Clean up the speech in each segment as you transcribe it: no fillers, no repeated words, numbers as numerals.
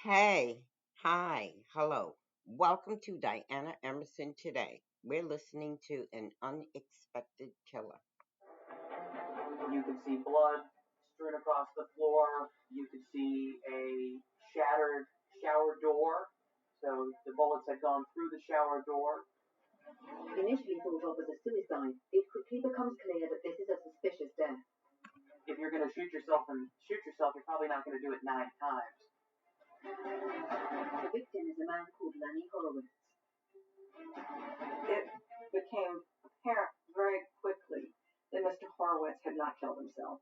Hey, hi, hello. Welcome to Diana Emerson today. We're listening to An Unexpected Killer. You could see blood strewn across the floor. You could see a shattered shower door. So the bullets had gone through the shower door. Initially thought of as a suicide, it quickly becomes clear that this is a suspicious death. If you're going to shoot yourself, you're probably not going to do it 9 times. The victim is a man called Lanny Horowitz. It became apparent very quickly that Mr. Horowitz had not killed himself.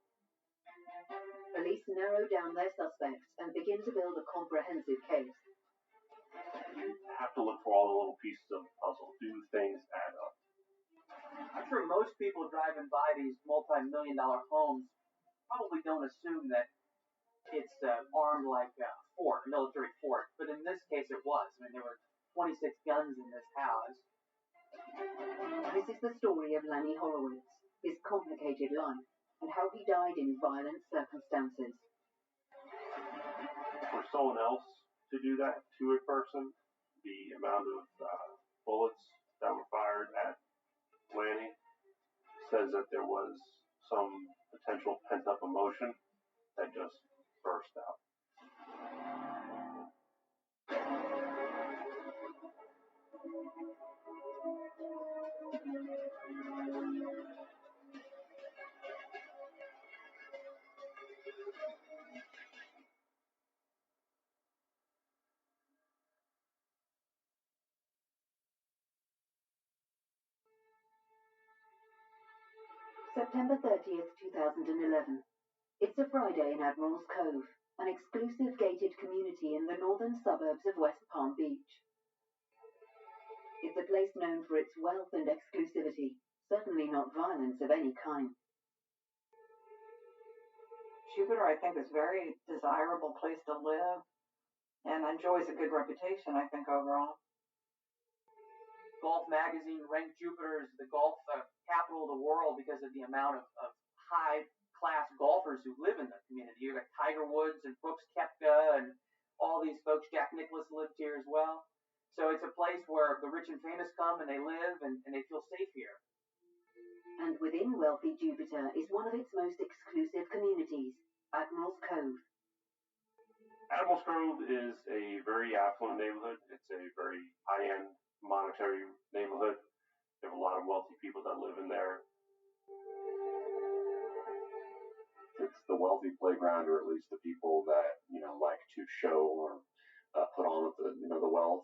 Police narrow down their suspects and begin to build a comprehensive case. You have to look for all the little pieces of the puzzle. Do things add up? I'm sure most people driving by these multi-million-dollar homes probably don't assume that it's armed like a fort, a military fort. But in this case, it was. I mean, there were 26 guns in this house. This is the story of Lanny Horowitz, his complicated life, and how he died in violent circumstances. For someone else to do that to a person, the amount of bullets that were fired at Lanny says that there was some potential pent-up emotion that just burst out. September 30th, 2011. It's a Friday in Admiral's Cove, an exclusive gated community in the northern suburbs of West Palm Beach. It's a place known for its wealth and exclusivity, certainly not violence of any kind. Jupiter, I think, is a very desirable place to live and enjoys a good reputation, I think, overall. Golf Magazine ranked Jupiter as the golf capital of the world because of the amount of high-class golfers who live in the community. You've got Tiger Woods and Brooks Koepka and all these folks. Jack Nicklaus lived here as well. So it's a place where the rich and famous come and they live and they feel safe here. And within wealthy Jupiter is one of its most exclusive communities, Admiral's Cove. Admiral's Cove is a very affluent neighborhood. It's a very high-end monetary neighborhood. There are a lot of wealthy people that live in there. It's the wealthy playground, or at least the people that like to show or put on the wealth.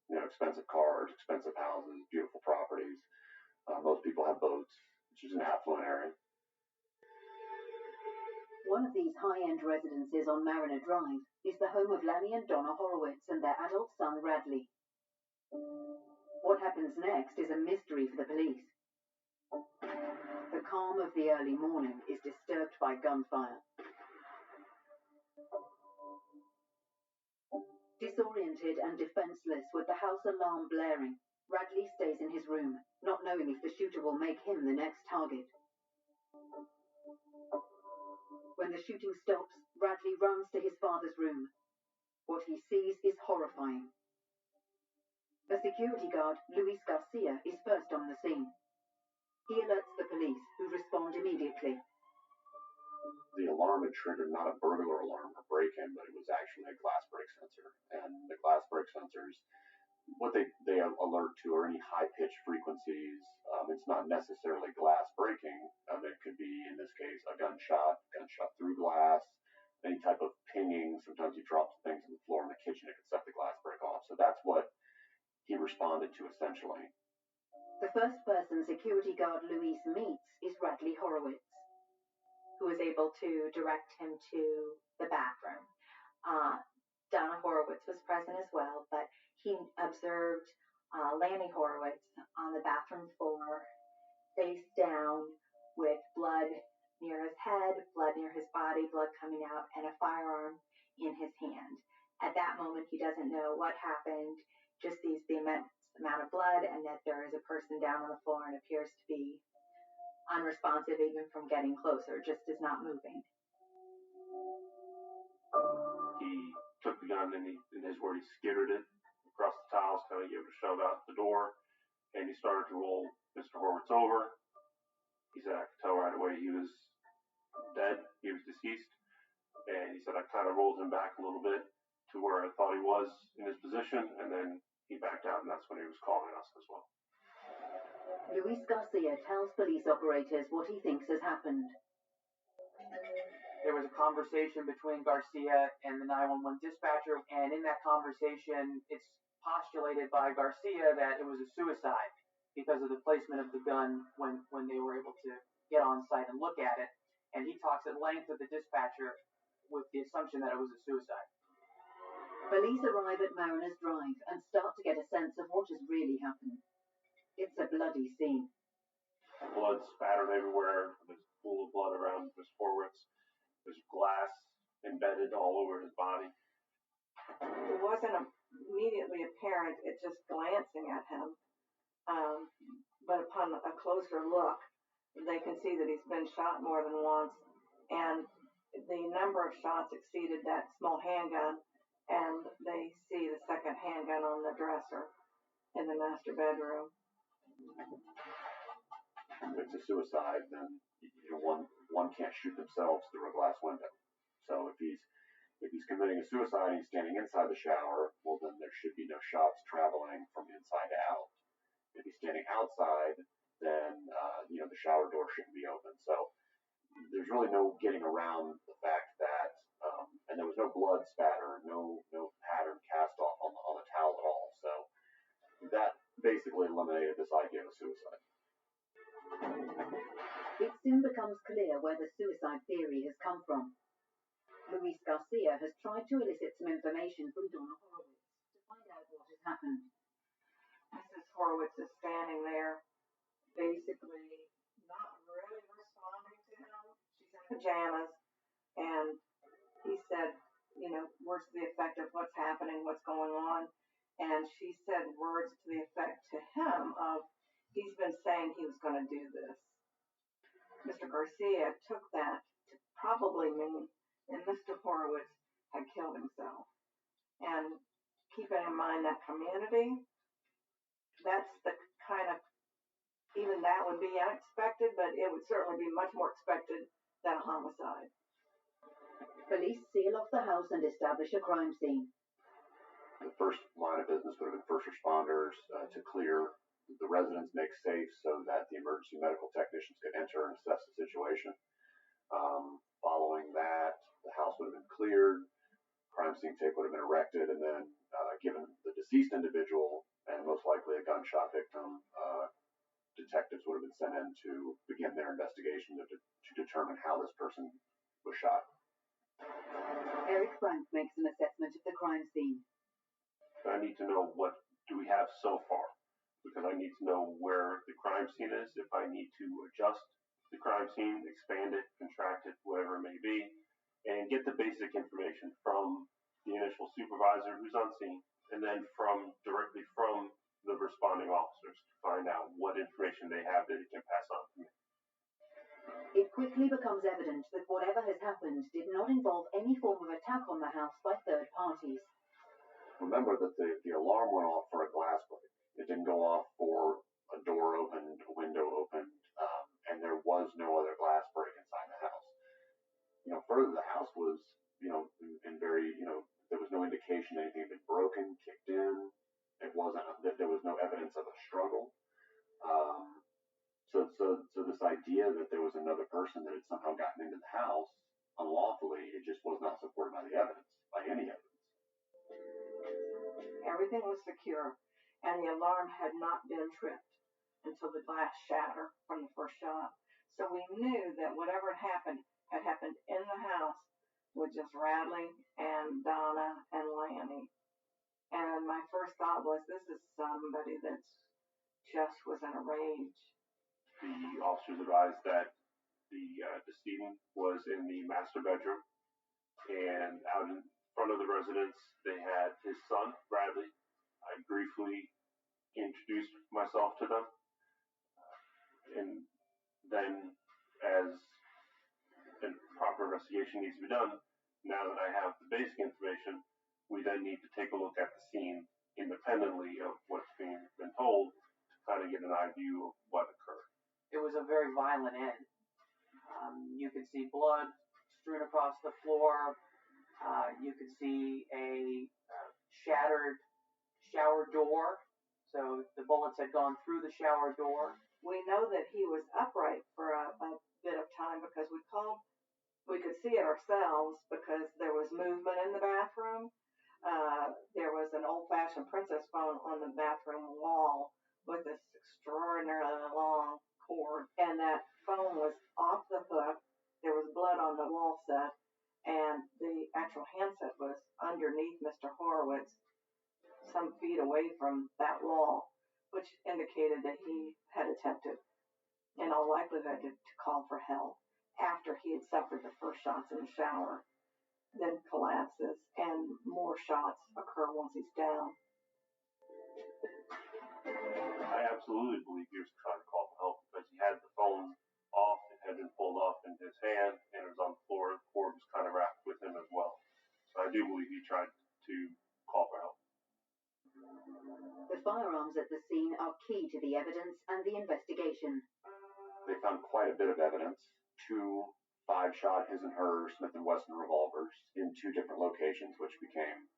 Expensive cars, expensive houses, beautiful properties. Most people have boats, which is an affluent area. One of these high-end residences on Mariner Drive is the home of Lanny and Donna Horowitz and their adult son Radley. What happens next is a mystery for the police. The calm of the early morning is disturbed by gunfire. Disoriented and defenseless, with the house alarm blaring, Radley stays in his room, not knowing if the shooter will make him the next target. When the shooting stops, Radley runs to his father's room. What he sees is horrifying. A security guard, Luis Garcia, is first on the scene. He alerts the police, who respond immediately. The alarm had triggered not a burglar alarm or break-in, but it was actually a glass break sensor. And the glass break sensors, what they alert to are any high-pitched frequencies. It's not necessarily glass breaking. It could be, in this case, a gunshot through glass, any type of pinging. Sometimes you drop things on the floor in the kitchen, it could set the glass break off. So that's what he responded to, essentially. The first person security guard Luis meets is Radley Horowitz, who was able to direct him to the bathroom. Donna Horowitz was present as well, but he observed Lanny Horowitz on the bathroom floor, face down, with blood near his head, blood near his body, blood coming out, and a firearm in his hand. At that moment, he doesn't know what happened, just sees the immense amount of blood and that there is a person down on the floor and appears to be unresponsive even from getting closer, just is not moving. He took the the gun, and in his word, he skittered it across the tiles, kind of gave it a shove out the door, and he started to roll Mr. Horwitz over. He said, I could tell right away he was dead, he was deceased, and he said, I kind of rolled him back a little bit to where I thought he was in his position, and then he backed out, and that's when he was calling us as well. Luis Garcia tells police operators what he thinks has happened. There was a conversation between Garcia and the 911 dispatcher, and in that conversation, it's postulated by Garcia that it was a suicide because of the placement of the gun when they were able to get on site and look at it. And he talks at length with the dispatcher with the assumption that it was a suicide. Police arrive at Mariners Drive and start to get a sense of what has really happened. It's a bloody scene. Blood spattered everywhere. There's a pool of blood around Mr. Horwitz. There's glass embedded all over his body. It wasn't immediately apparent, it's just glancing at him. But upon a closer look, they can see that he's been shot more than once, and the number of shots exceeded that small handgun, and they see the second handgun on the dresser in the master bedroom. If it's a suicide, then one can't shoot themselves through a glass window. So if he's committing a suicide and he's standing inside the shower, well, then there should be no shots traveling from inside to out. If he's standing outside, then the shower door shouldn't be open. So there's really no getting around the fact that, and there was no blood spatter, no pattern cast off on the towel at all. So that basically eliminated this idea of suicide. It soon becomes clear where the suicide theory has come from. Luis Garcia has tried to elicit some information from Donna Horwitz to find out what has happened. Mrs. Horwitz is standing there, basically not really responding to him. She's in pajamas, and he said, words to the effect of what's happening, what's going on. And she said words to the effect to him of, he's been saying he was going to do this. Mr. Garcia took that to probably mean that Mr. Horwitz had killed himself. And keeping in mind that community, that's the kind of, even that would be unexpected, but it would certainly be much more expected than a homicide. Police seal off the house and establish a crime scene. The first line of business would have been first responders to clear the residence, make safe so that the emergency medical technicians could enter and assess the situation. Following that, the house would have been cleared, crime scene tape would have been erected, and then given the deceased individual and most likely a gunshot victim, detectives would have been sent in to begin their investigation to determine how this person was shot. Eric Frank makes an assessment of the crime scene. I need to know what do we have so far, because I need to know where the crime scene is, if I need to adjust the crime scene, expand it, contract it, whatever it may be, and get the basic information from the initial supervisor who's on scene, and then directly from the responding officers to find out what information they have that it can pass on to me. It quickly becomes evident that whatever has happened did not involve any form of attack on the house by third parties. Remember that the alarm went off for a glass break. It didn't go off for a door opened, a window opened, and there was no other glass break inside the house. Further, the house was, in very, there was no indication anything had been broken, kicked in. It wasn't, there was no evidence of a struggle. So this idea that there was another person that had somehow gotten into the house unlawfully, it just was not supported by the evidence, by any evidence. Everything was secure, and the alarm had not been tripped until the glass shattered from the first shot. So we knew that whatever had happened in the house with just Radley and Donna and Lanny. And my first thought was, this is somebody that's just was in a rage. The officers advised that the decedent was in the master bedroom, and out in front of the residence they had his son, Bradley. I briefly introduced myself to them, and then as a proper investigation needs to be done, now that I have the basic information, we then need to take a look at the scene independently of what's being been told to kind of get an eye view of what occurred. It was a very violent end. You could see blood strewn across the floor. You could see a shattered shower door. So the bullets had gone through the shower door. We know that he was upright for a bit of time because we could see it ourselves because there was movement in the bathroom. There was an old-fashioned princess phone on the bathroom wall with this extraordinarily long cord, and that phone was off the hook. There was blood on the wall set, and the actual handset was underneath Mr. Horowitz, some feet away from that wall, which indicated that he had attempted, in all likelihood, to call for help after he had suffered the first shots in the shower, then collapses, and more shots occur once he's down. I absolutely believe he was trying to call for help because he had the phone off, it had been pulled off in his hand, and it was on the floor. The cord was kind of wrapped with him as well. So I do believe he tried to call for help. The firearms at the scene are key to the evidence and the investigation. They found quite a bit of evidence. 2 5-shot his and her Smith & Wesson revolvers in 2 different locations, which became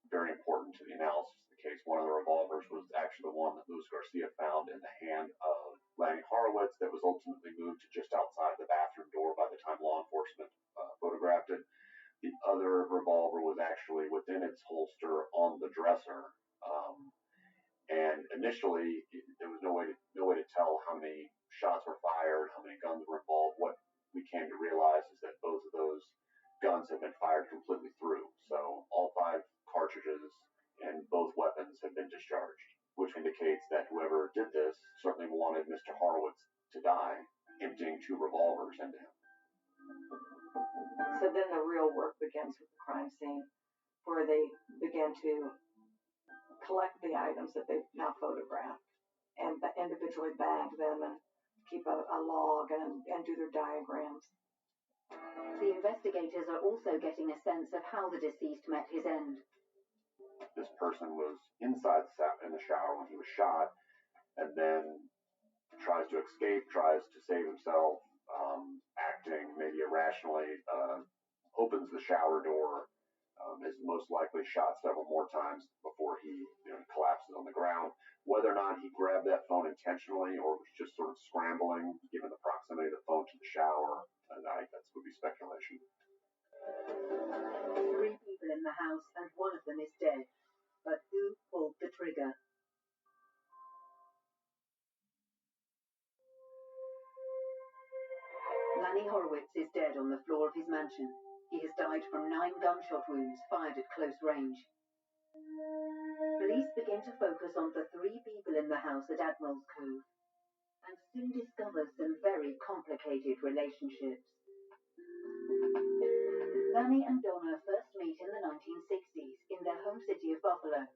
very important to the analysis of the case. One of the revolvers was actually the one that Luis Garcia found in the hand of Lanny Horowitz that was ultimately moved to just outside the bathroom door by the time law enforcement photographed it. The other revolver was actually within its holster on the dresser. And initially, there was no way to tell how many shots were fired, how many guns were involved. What we came to realize is that both of those guns had been fired completely through. So all 5 cartridges and both weapons had been discharged, which indicates that whoever did this certainly wanted Mr. Horowitz to die, emptying 2 revolvers into him. So then the real work begins with the crime scene, where they begin to collect the items that they've now photographed and individually bag them and keep a log and do their diagrams. The investigators are also getting a sense of how the deceased met his end. This person was inside in the shower when he was shot, and then tries to escape, tries to save himself, acting maybe irrationally, opens the shower door, is most likely shot several more times before he collapses on the ground. Whether or not he grabbed that phone intentionally or was just sort of scrambling, given the proximity of the phone to the shower, that would be speculation. 3 people in the house and one of them is dead. But who pulled the trigger? Lanny Horowitz is dead on the floor of his mansion. He has died from 9 gunshot wounds fired at close range. Police begin to focus on the 3 people in the house at Admiral's Cove and soon discover some very complicated relationships. Lanny and Donna first meet in the 1960s in their home city of Buffalo.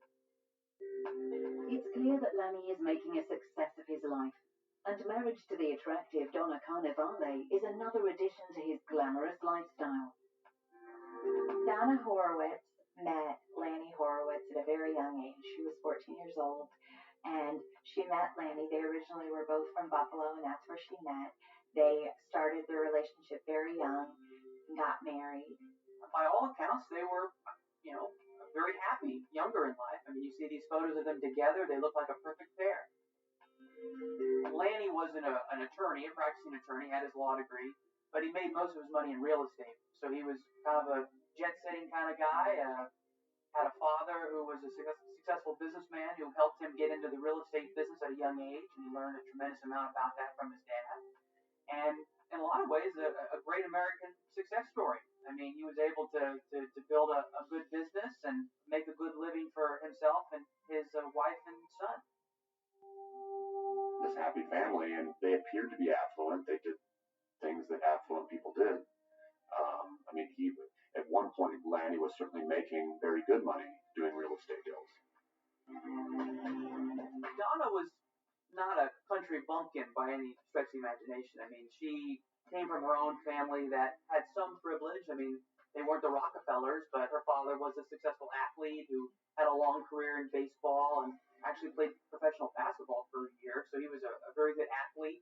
It's clear that Lanny is making a success of his life, and marriage to the attractive Donna Carnevale is another addition to his glamorous lifestyle. Donna Horowitz met Lanny Horowitz at a very young age. She was 14 years old, and she met Lanny. They originally were both from Buffalo, and that's where she met. They started their relationship very young and got married. By all accounts, they were, very happy younger in life. I mean, you see these photos of them together, they look like a perfect pair. Lanny wasn't an attorney, a practicing attorney, had his law degree, but he made most of his money in real estate. So he was kind of a jet-setting kind of guy, had a father who was a successful businessman who helped him get into the real estate business at a young age, and he learned a tremendous amount about that from his dad. And in a lot of ways, a great American success story. I mean, he was able to build a good business and make a good living for himself and his wife and son. This happy family, and they appeared to be affluent. They did things that affluent people did. At one point, Lanny was certainly making very good money doing real estate deals. Donna was not a country bumpkin by any stretch of the imagination. I mean, she came from her own family that had some privilege. I mean, They weren't the Rockefellers, but her father was a successful athlete who had a long career in baseball and actually played professional basketball for a year. So he was a very good athlete.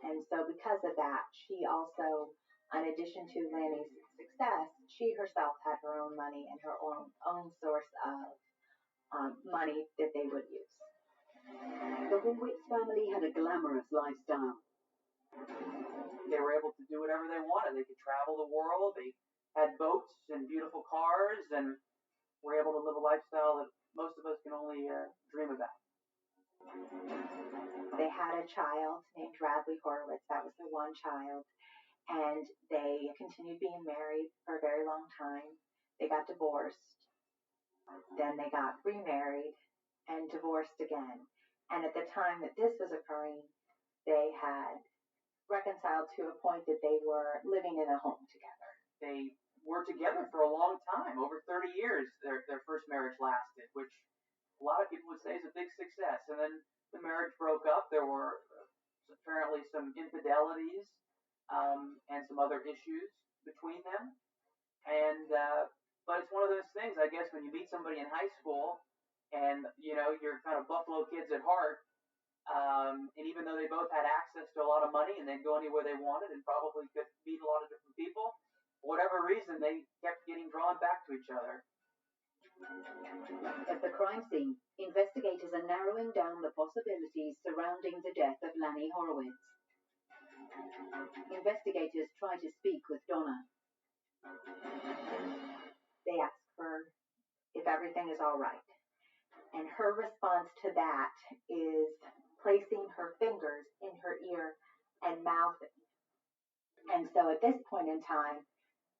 And so because of that, she also, in addition to Lanny's success, she herself had her own money and her own source of money that they would use. The Horwitz family had a glamorous lifestyle. They were able to do whatever they wanted. They could travel the world. They had boats and beautiful cars, and were able to live a lifestyle that most of us can only dream about. They had a child named Radley Horowitz. That was their one child. And they continued being married for a very long time. They got divorced. Then they got remarried and divorced again. And at the time that this was occurring, they had reconciled to a point that they were living in a home together. They were together for a long time, over 30 years. Their first marriage lasted, which a lot of people would say is a big success. And then the marriage broke up. There were apparently some infidelities and some other issues between them. And but it's one of those things, I guess, when you meet somebody in high school, and you're kind of Buffalo kids at heart. And even though they both had access to a lot of money and they'd go anywhere they wanted and probably could meet a lot of different people, for whatever reason, they kept getting drawn back to each other. At the crime scene, investigators are narrowing down the possibilities surrounding the death of Lanny Horowitz. Investigators try to speak with Donna. They ask her if everything is all right. And her response to that is placing her fingers in her ear and mouthing. And so at this point in time,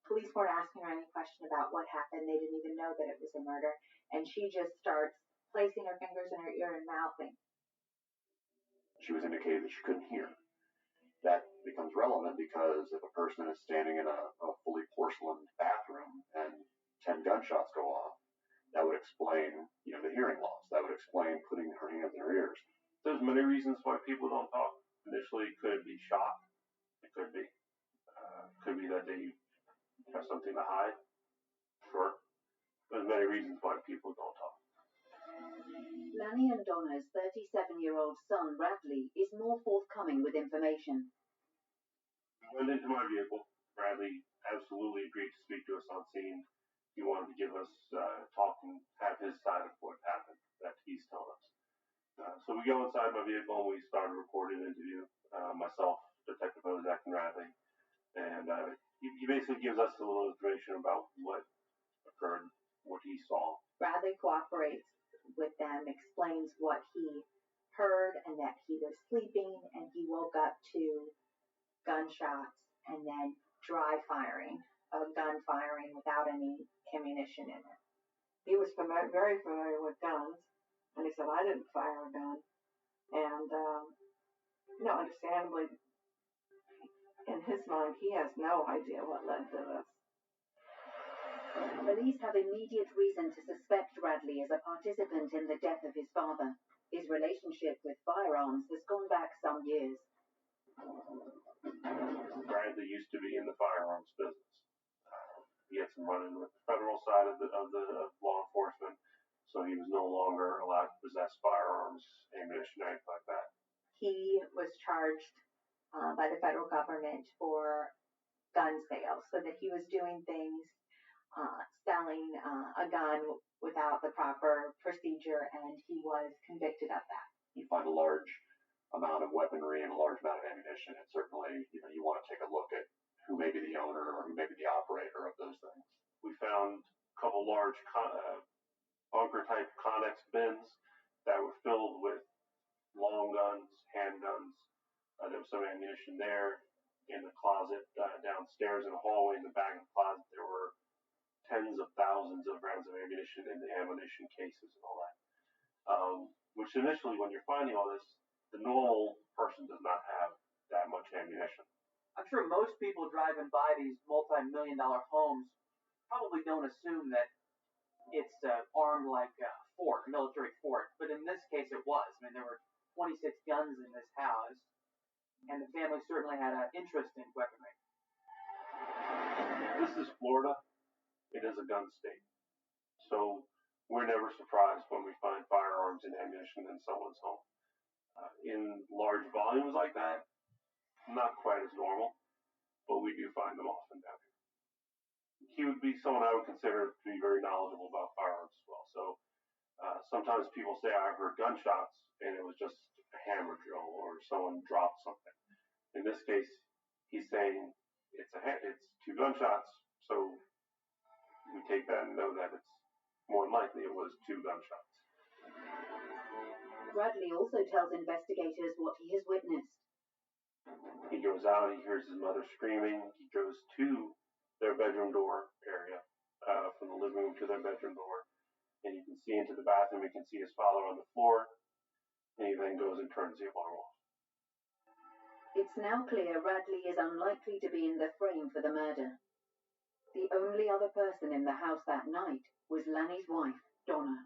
police weren't asking her any question about what happened. They didn't even know that it was a murder. And she just starts placing her fingers in her ear and mouthing. She was indicating that she couldn't hear. That becomes relevant because if a person is standing in a fully porcelain bathroom and 10 gunshots go off, that would explain, the hearing loss. That would explain putting her hands in her ears. There's many reasons why people don't talk. Initially, could be shock. It could be. Could be that they have something to hide. Sure. There's many reasons why people don't talk. Lanny and Donna's 37-year-old son, Radley, is more forthcoming with information. I went into my vehicle. Bradley absolutely agreed to speak to us on scene. He wanted to give us talk and have his side of what happened that he's telling us. So we go inside my vehicle and we start a recorded interview. Myself, Detective Ozak, and Radley. And he basically gives us a little information about what occurred, what he saw. Radley cooperates with them, explains what he heard and that he was sleeping and he woke up to gunshots and then dry firing, of gun firing without any ammunition in it. He was very familiar with guns, and he said, I didn't fire a gun. And, understandably, in his mind, he has no idea what led to this. Police have immediate reason to suspect Radley as a participant in the death of his father. His relationship with firearms has gone back some years. Bradley used to be in the firearms business. He had some run-in with the federal side of law enforcement, so he was no longer allowed to possess firearms, ammunition, anything like that. He was charged by the federal government for gun sales, so that he was doing things, selling a gun without the proper procedure, and he was convicted of that. You find a large amount of weaponry and a large amount of ammunition, and certainly, you want to take a look at who may be the owner or who may be the operator of those things. We found a couple large bunker-type Connex bins that were filled with long guns, handguns. There was some ammunition there. In the closet downstairs in the hallway, in the back of the closet, there were tens of thousands of rounds of ammunition in the ammunition cases and all that. Which initially, when you're finding all this, the normal person does not have that much ammunition. I'm sure most people driving by these multi-million-dollar homes probably don't assume that it's armed like a fort, a military fort. But in this case, it was. I mean, there were 26 guns in this house, and the family certainly had an interest in weaponry. This is Florida. It is a gun state. So we're never surprised when we find firearms and ammunition in someone's home. In large volumes like that, not quite as normal, but we do find them often down here. He would be someone I would consider to be very knowledgeable about firearms as well. So sometimes people say I heard gunshots and it was just a hammer drill or someone dropped something. In this case, he's saying it's two gunshots, so we take that and know that it's more than likely it was two gunshots. Bradley also tells investigators what he has witnessed. He goes out, he hears his mother screaming, he goes to their bedroom door area, from the living room to their bedroom door, and you can see into the bathroom, you can see his father on the floor, and he then goes and turns the alarm off. It's now clear Radley is unlikely to be in the frame for the murder. The only other person in the house that night was Lanny's wife, Donna.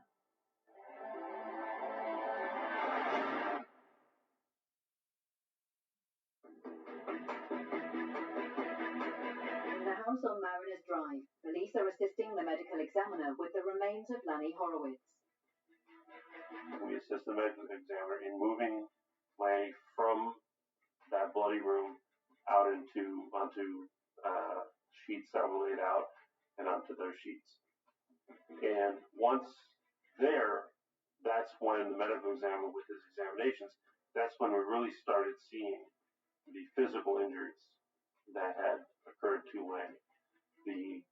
In the house on Mariners Drive, police are assisting the medical examiner with the remains of Lanny Horowitz. We assist the medical examiner in moving Lanny from that bloody room out onto sheets that were laid out and onto those sheets. And once there, that's when the medical examiner, with his examinations, that's when we really started seeing the physical injuries that had occurred to Lanny. The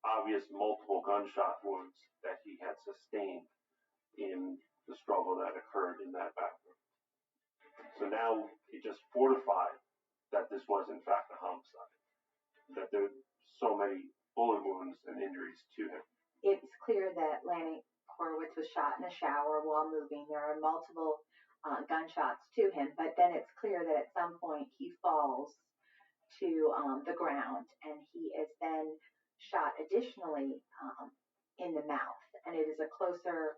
obvious multiple gunshot wounds that he had sustained in the struggle that occurred in that bathroom. So now it just fortified that this was in fact a homicide, that there were so many bullet wounds and injuries to him. It's clear that Lanny Horowitz was shot in the shower while moving. There are multiple gunshots to him, but then it's clear that at some point he falls to the ground, and he is then shot additionally in the mouth, and it is a closer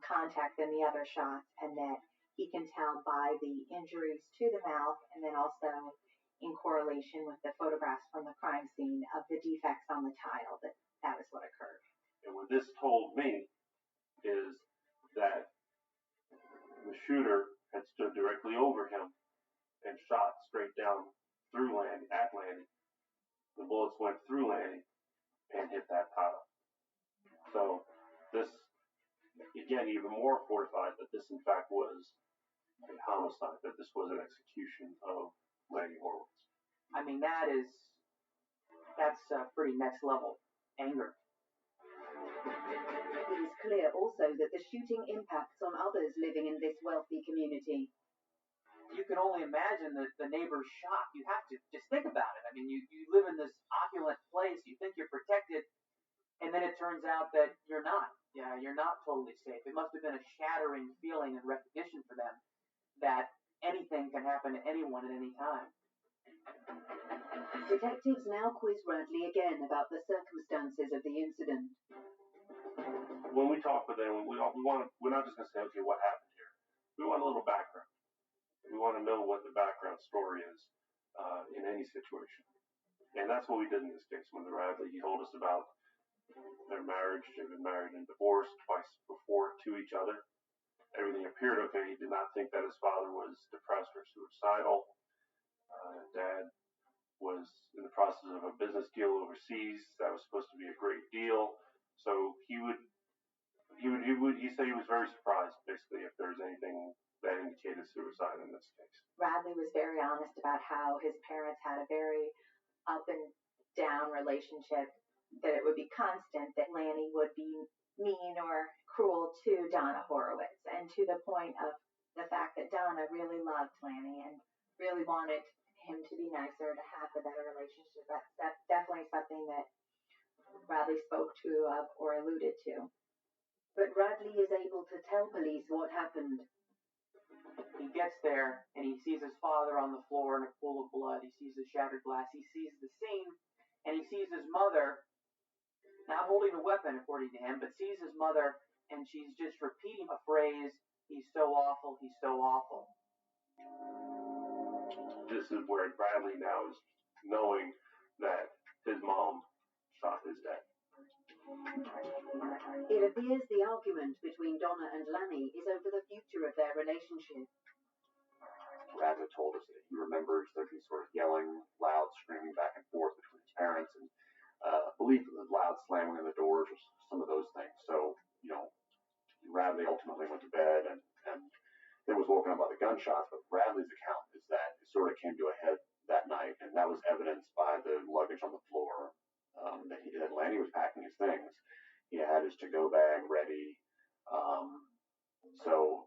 contact than the other shots, and that he can tell by the injuries to the mouth, and then also in correlation with the photographs from the crime scene of the defects on the tile, that is what occurred. And what this told me is that the shooter had stood directly over him and shot straight down through Lanny, at Lanny. The bullets went through Lanny and hit that tile. So this, again, even more fortified that this in fact was a homicide, that this was an execution of Lanny Horowitz. I mean, that's pretty next level anger. It is clear also that the shooting impacts on others living in this wealthy community. You can only imagine the neighbor's shock. You have to just think about it. I mean, you live in this opulent place, you think you're protected, and then it turns out that you're not. Yeah, you're not totally safe. It must have been a shattering feeling and recognition for them that anything can happen to anyone at any time. Detectives now quiz Radley again about the circumstances of the incident. When we talk with them, we're not just going to say, okay, what happened here? We want a little background. We want to know what the background story is in any situation. And that's what we did in this case. When Radley, he told us about their marriage. They've been married and divorced twice before to each other. Everything appeared okay. He did not think that his father was depressed or suicidal. Dad was in the process of a business deal overseas that was supposed to be a great deal. So he said he was very surprised, basically, if there's anything that indicated suicide in this case. Radley was very honest about how his parents had a very up and down relationship, that it would be constant, that Lanny would be mean or cruel to Donna Horowitz, and to the point of the fact that Donna really loved Lanny and really wanted him to be nicer, to have a better relationship. That's definitely something that Radley spoke to or alluded to. But Radley is able to tell police what happened. He gets there and he sees his father on the floor in a pool of blood. He sees the shattered glass. He sees the scene, and he sees his mother not holding a weapon, according to him, but sees his mother, and she's just repeating a phrase, "He's so awful, he's so awful." This is where Bradley now is knowing that his mom shot his dead. It appears the argument between Donna and Lanny is over the future of their relationship. Radley told us that he remembers there being sort of yelling, loud screaming back and forth between his parents, and believed the loud slamming of the doors or some of those things. So, Radley ultimately went to bed and then was woken up by the gunshots. But Radley's account is that it sort of came to a head that night, and that was evidenced by the luggage on the floor. That Lanny was packing his things. He had his to-go bag ready. So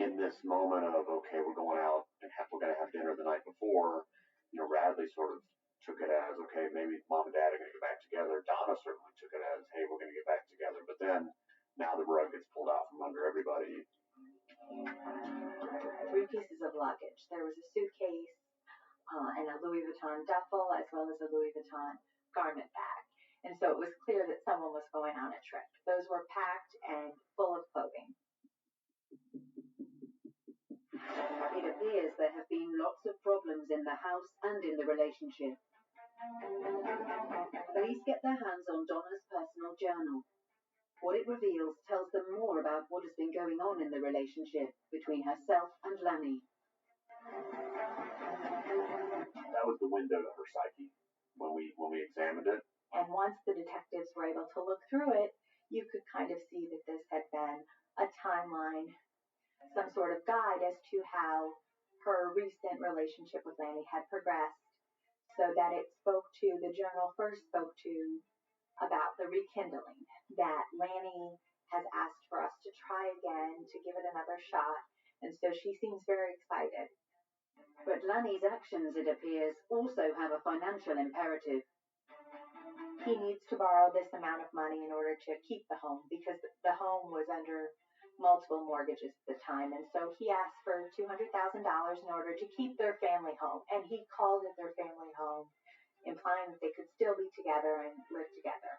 in this moment of, okay, we're going out and we're going to have dinner the night before, Radley sort of took it as, okay, maybe mom and dad are going to get back together. Donna certainly took it as, hey, we're going to get back together. But then now the rug gets pulled out from under everybody. 3 pieces of luggage. There was a suitcase and a Louis Vuitton duffel, as well as a Louis Vuitton garment bag. And so it was clear that someone was going on a trip. Those were packed and full of clothing. It appears there have been lots of problems in the house and in the relationship. Police get their hands on Donna's personal journal. What it reveals tells them more about what has been going on in the relationship between herself and Lanny. That was the window to her psyche when we examined it. And once the detectives were able to look through it, you could kind of see that this had been a timeline, some sort of guide as to how her recent relationship with Lanny had progressed, so that it the journal first spoke to about the rekindling, that Lanny has asked for us to try again, to give it another shot, and so she seems very excited. But Lanny's actions, it appears, also have a financial imperative. He needs to borrow this amount of money in order to keep the home, because the home was under multiple mortgages at the time, and so he asked for $200,000 in order to keep their family home, and he called it their family home, implying that they could still be together and live together.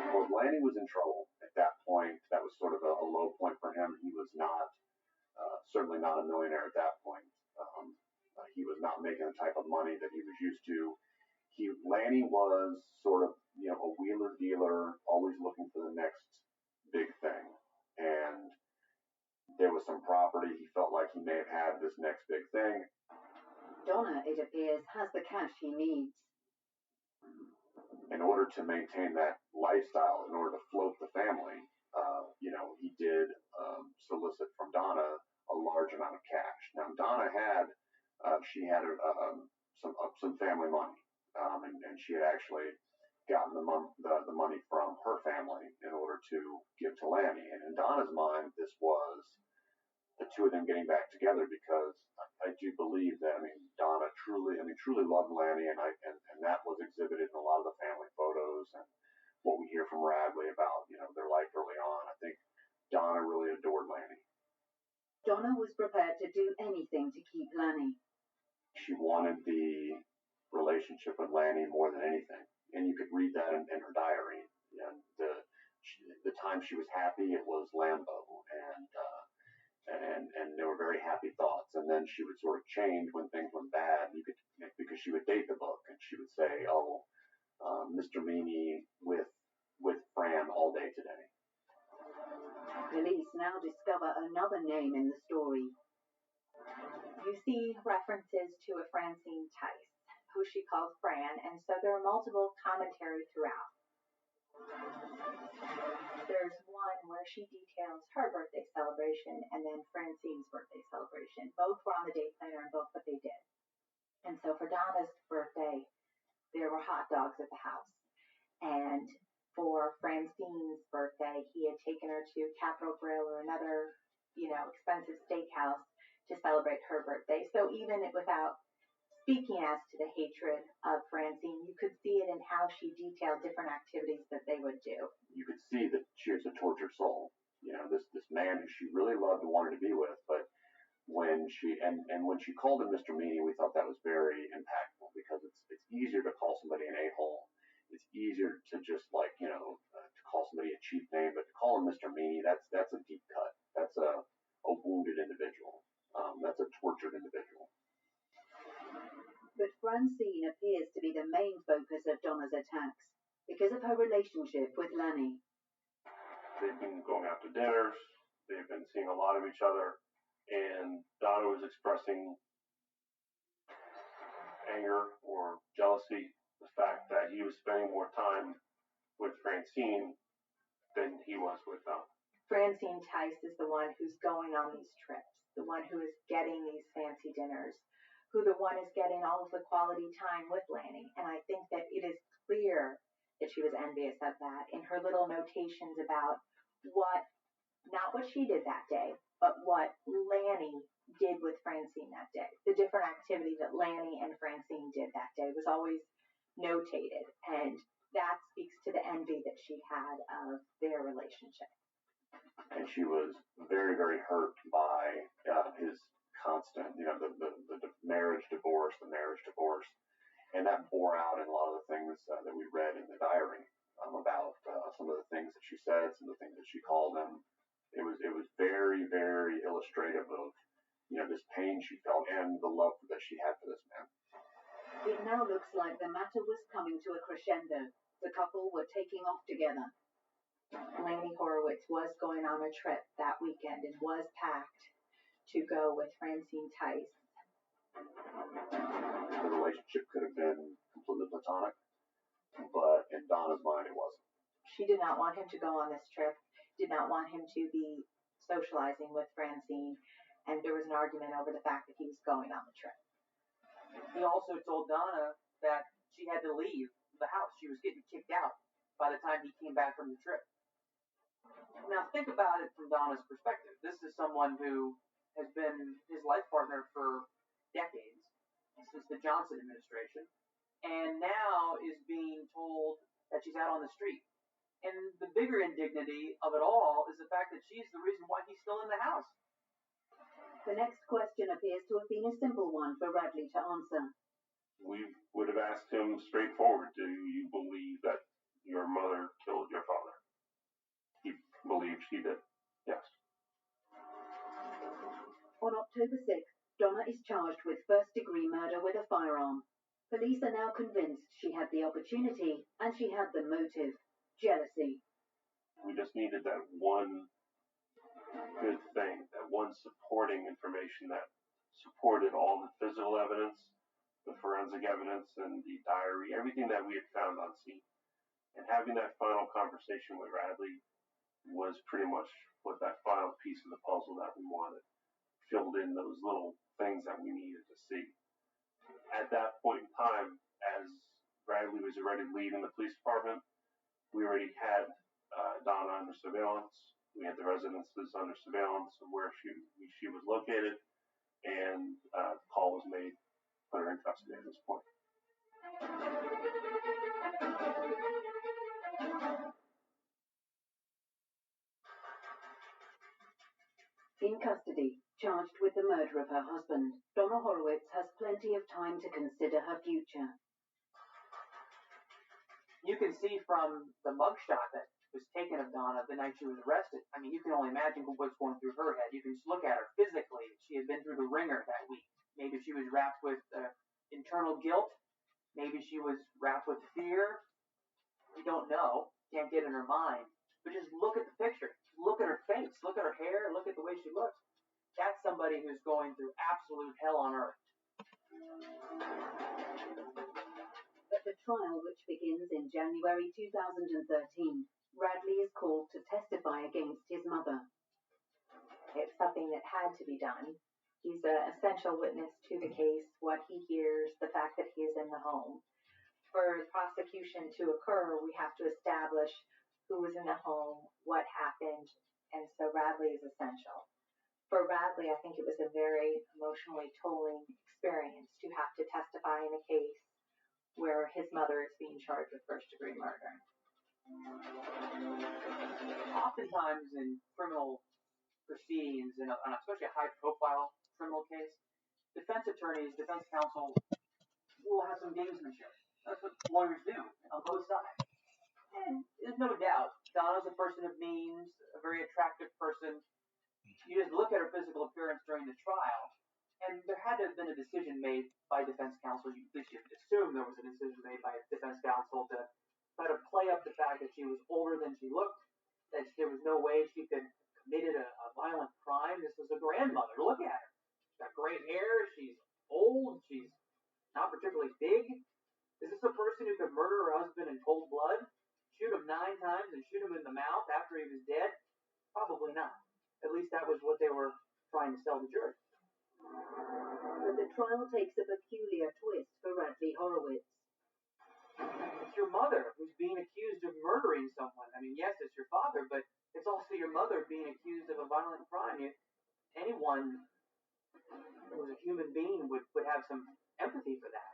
Well, Lanny was in trouble at that point. That was sort of a low point for him. He was not, certainly not a millionaire at that point. He was not making the type of money that he was used to. Lanny was sort of, a wheeler dealer, always looking for the next big thing. And there was some property. He felt like he may have had this next big thing. Donna, it appears, has the cash he needs. In order to maintain that lifestyle, in order to float the family, he did solicit from Donna a large amount of cash. Now, Donna had some family money, and she had actually gotten the money from her family in order to give to Lanny. And in Donna's mind, this was the two of them getting back together, because I do believe that, Donna truly loved Lanny, and that was exhibited in a lot of the family photos and what we hear from Radley about, their life early on. I think Donna really adored Lanny. Donna was prepared to do anything to keep Lanny. She wanted the relationship with Lanny more than anything. And you could read that in her diary. And the time she was happy, it was Lambo. And there were very happy thoughts. And then she would sort of change when things went bad. Because she would date the book, and she would say, Mr. Meany with Fran all day today. Police now discover another name in the story. You see references to a Francine Tice, who she called Fran, and so there are multiple commentary throughout. There's one where she details her birthday celebration and then Francine's birthday celebration. Both were on the day planner and both what they did. And so for Donna's birthday, there were hot dogs at the house. And for Francine's birthday, he had taken her to Capitol Grill or another, expensive steakhouse to celebrate her birthday. So even without speaking as to the hatred of Francine, you could see it in how she detailed different activities that they would do. You could see that she was a tortured soul. This man who she really loved and wanted to be with, but when she called him Mr. Meany, we thought that was very impactful, because it's easier to call somebody an a-hole. It's easier to just to call somebody a cheap name, but to call him Mr. Meany, that's a deep cut. That's a wounded individual. That's a tortured individual. But Francine appears to be the main focus of Donna's attacks because of her relationship with Lanny. They've been going out to dinners. They've been seeing a lot of each other. And Donna was expressing anger or jealousy, the fact that he was spending more time with Francine than he was with Donna. Francine Tice is the one who's going on these trips, the one who is getting these fancy dinners, who the one is getting all of the quality time with Lanny. And I think that it is clear that she was envious of that in her little notations about not what she did that day, but what Lanny did with Francine that day. The different activity that Lanny and Francine did that day was always notated. And that speaks to the envy that she had of their relationship. And she was very, very hurt by his constant, the marriage divorce, and that bore out in a lot of the things that we read in the diary about some of the things that she said, some of the things that she called him. It was very, very illustrative of this pain she felt and the love that she had for this man. It now looks like the matter was coming to a crescendo. The couple were taking off together. Lanny Horowitz was going on a trip that weekend and was packed to go with Francine Tice. The relationship could have been completely platonic, but in Donna's mind it wasn't. She did not want him to go on this trip, did not want him to be socializing with Francine, and there was an argument over the fact that he was going on the trip. He also told Donna that she had to leave the house. She was getting kicked out by the time he came back from the trip. Now think about it from Donna's perspective. This is someone who has been his life partner for decades, since the Johnson administration, and now is being told that she's out on the street. And the bigger indignity of it all is the fact that she's the reason why he's still in the house. The next question appears to have been a simple one for Radley to answer. We would have asked him straightforward, do you believe that your mother killed your father? He believed she did. Yes. On October 6th, Donna is charged with first-degree murder with a firearm. Police are now convinced she had the opportunity and she had the motive: jealousy. We just needed that one good thing, that one supporting information that supported all the physical evidence, the forensic evidence, and the diary, everything that we had found on scene. And having that final conversation with Radley was pretty much what that final piece of the puzzle that we wanted, filled in those little things that we needed to see. At that point in time, as Radley was already leaving the police department, we already had Donna under surveillance. We had the residences under surveillance of where she was located, and the call was made, put her in custody at this point. In custody, charged with the murder of her husband, Donna Horowitz has plenty of time to consider her future. You can see from the mugshot that was taken of Donna the night she was arrested. I mean, you can only imagine what's going through her head. You can just look at her physically. She had been through the ringer that week. Maybe she was wrapped with internal guilt. Maybe she was wrapped with fear. We don't know. Can't get in her mind. But just look at the picture. Look at her face. Look at her hair. Look at the way she looks. That's somebody who's going through absolute hell on earth. At the trial, which begins in January 2013, Radley is called to testify against his mother. It's something that had to be done. He's an essential witness to the case, what he hears, the fact that he is in the home. For prosecution to occur, we have to establish who was in the home, what happened, and so Radley is essential. For Radley, I think it was a very emotionally tolling experience to have to testify in a case where his mother is being charged with first-degree murder. Oftentimes in criminal proceedings, and especially a high-profile criminal case, defense attorneys, defense counsel will have some gamesmanship. That's what lawyers do on both sides. And there's no doubt, Donna's a person of means, a very attractive person. You just look at her physical appearance during the trial, And there had to have been a decision made by defense counsel. At least you could assume there was a decision made by defense counsel to try to play up the fact that she was older than she looked, that there was no way she could have committed a violent crime. This was a grandmother. Look at her. She's got gray hair. She's old. She's not particularly big. Is this a person who could murder her husband in cold blood, shoot him 9 times, and shoot him in the mouth after he was dead? Probably not. At least that was what they were trying to sell the jury. But the trial takes a peculiar twist for Radley Horowitz. It's your mother who's being accused of murdering someone. I mean, yes, it's your father, but it's also your mother being accused of a violent crime. Anyone who was a human being would have some empathy for that,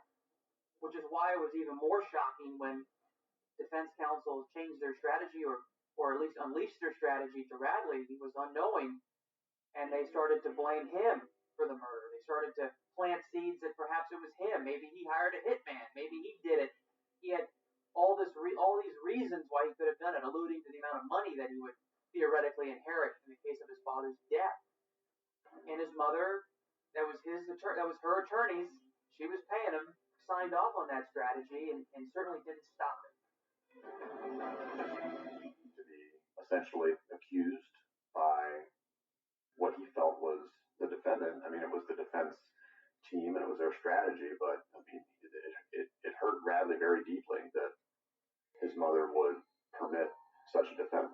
which is why it was even more shocking when defense counsel changed their strategy or at least unleashed their strategy to Radley. He was unknowing, and they started to blame him for the murder. They started to plant seeds that perhaps it was him. Maybe he hired a hitman. Maybe he did it. He had all these reasons why he could have done it, alluding to the amount of money that he would theoretically inherit in the case of his father's death. And his mother, that was her attorneys. She was paying him, signed off on that strategy, and certainly didn't stop it. To be essentially accused by what he felt was the defendant. I mean, it was the defense team and it was their strategy, but I mean, it hurt Radley very deeply that his mother would permit such a defense.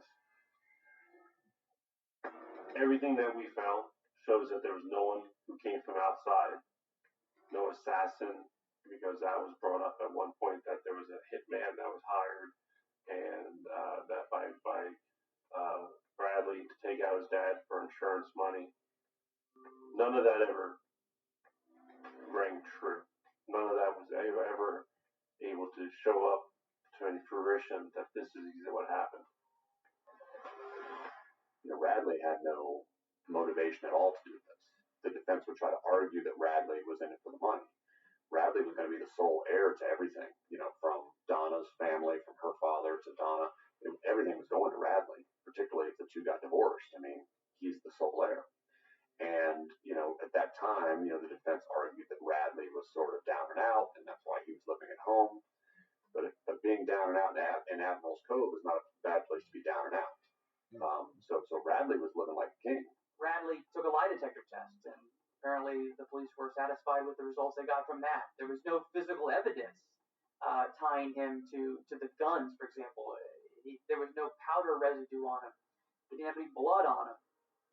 Everything that we found shows that there was no one who came from outside, no assassin, because that was brought up at one point that there was a hitman that was hired, and that by Bradley to take out his dad for insurance money. None of that ever rang true. None of that was ever able to show up to any fruition that this is exactly what happened. You know, Radley had no motivation at all to do this. The defense would try to argue that Radley was in it for the money. Radley was going to be the sole heir to everything, you know, from Donna's family, from her father to Donna. Everything was going to Radley, particularly if the two got divorced. I mean, he's the sole heir. And, you know, at that time, you know, the defense argued that Radley was sort of down and out, and that's why he was living at home. But being down and out in Admiral's Cove is not a bad place to be down and out. So Radley was living like a king. Radley took a lie detector test, and apparently the police were satisfied with the results they got from that. There was no physical evidence tying him to the guns, for example. There was no powder residue on him. He didn't have any blood on him.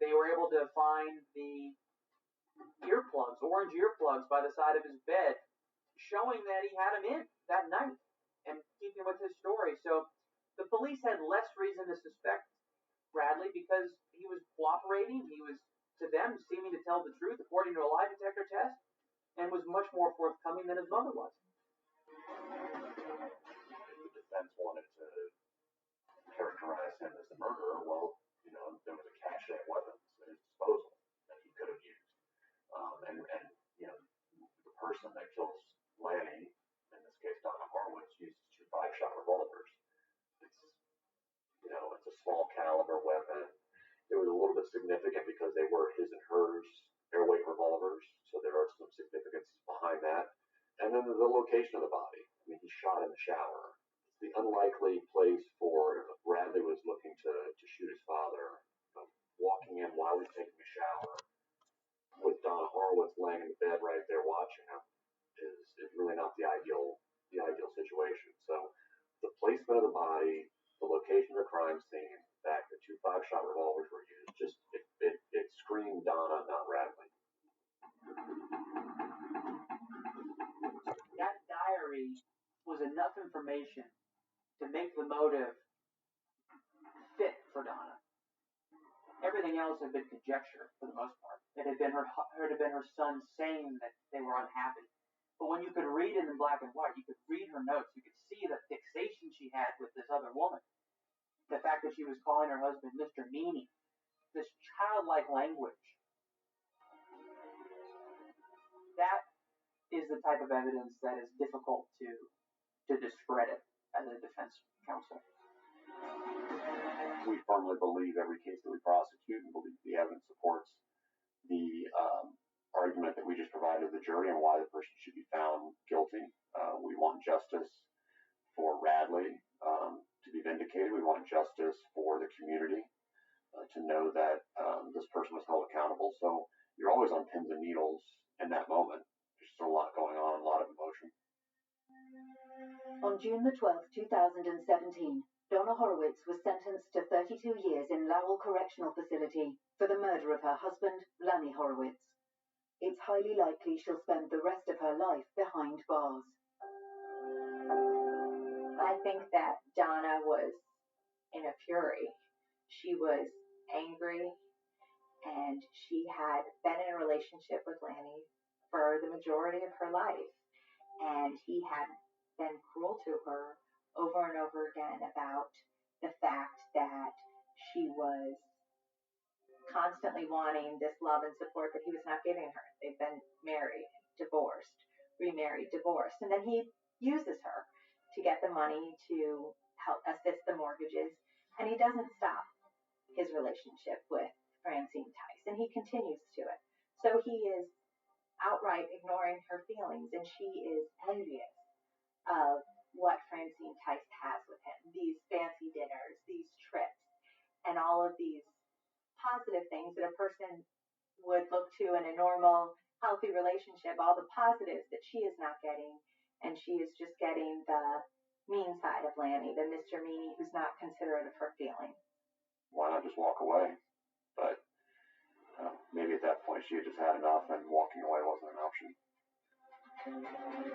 They were able to find the earplugs, orange earplugs, by the side of his bed, showing that he had them in that night and keeping with his story. So the police had less reason to suspect Radley because he was cooperating. He was, to them, seeming to tell the truth according to a lie detector test, and was much more forthcoming than his mother was. The defense wanted to characterize him as the murderer. Well, you know, there was a cache of weapons at his disposal that he could have used. And you know, the person that kills Lanny, in this case Donna Horowitz, uses 2 5-shot revolvers. It's, you know, it's a small caliber weapon. It was a little bit significant because they were his and hers airweight revolvers, so there are some significance behind that. And then the location of the body. I mean, he shot in the shower. It's the unlikely place for if Bradley was looking to shoot his father, you know, walking in while he's taking a shower with Donna Horowitz laying in the bed right there watching him is really not the ideal situation. So the placement of the body, the location of the crime scene, the fact that 2 5-shot revolvers were used, just it screamed Donna, not Radley. That diary was enough information to make the motive fit for Donna. Everything else had been conjecture for the most part. It had been her son saying that they were unhappy. But when you could read it in black and white, you could read her notes, you could see the fixation she had with this other woman. The fact that she was calling her husband Mr. Meanie, this childlike language. That is the type of evidence that is difficult to discredit as a defense counsel. We firmly believe every case that we prosecute and believe the evidence supports the argument that we just provided the jury and why the person should be found guilty. We want justice for Radley to be vindicated. We want justice for the community to know that this person was held accountable. So you're always on pins and needles in that moment. There's just a lot going on, a lot of emotion. On June the 12th, 2017, Donna Horowitz was sentenced to 32 years in Lowell Correctional Facility for the murder of her husband, Lanny Horowitz. It's highly likely she'll spend the rest of her life behind bars. I think that Donna was in a fury. She was angry, and she had been in a relationship with Lanny for the majority of her life, and he had been cruel to her over and over again about the fact that she was constantly wanting this love and support that he was not giving her. They've been married, divorced, remarried, divorced, and then he uses her to get the money to help assist the mortgages, and he doesn't stop his relationship with Francine Tice, and he continues to it. So he is outright ignoring her feelings, and she is envious of what Francine Tice has with him. These fancy dinners, these trips, and all of these positive things that a person would look to in a normal, healthy relationship, all the positives that she is not getting, and she is just getting the mean side of Lanny, the Mr. Meanie who's not considerate of her feelings. Why not just walk away? But maybe at that point she had just had enough and walking away wasn't an option.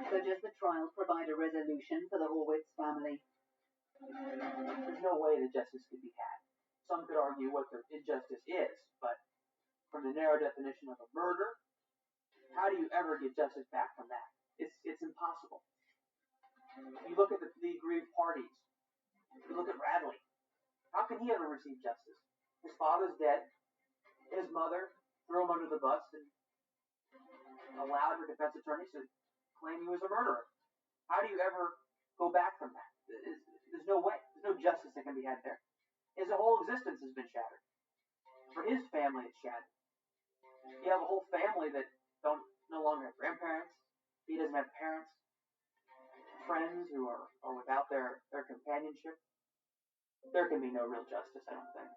So does the trial provide a resolution for the Horowitz family? There's no way that justice could be had. Some could argue what the injustice is, but from the narrow definition of a murder, how do you ever get justice back from that? It's impossible. You look at the aggrieved parties. You look at Radley. How can he ever receive justice? His father's dead. His mother threw him under the bus and allowed her defense attorneys to claim he was a murderer. How do you ever go back from that? There's no way. There's no justice that can be had there. His whole existence has been shattered. For his family, it's shattered. You have a whole family that no longer have grandparents. He doesn't have parents. Friends who are without their companionship. There can be no real justice, I don't think.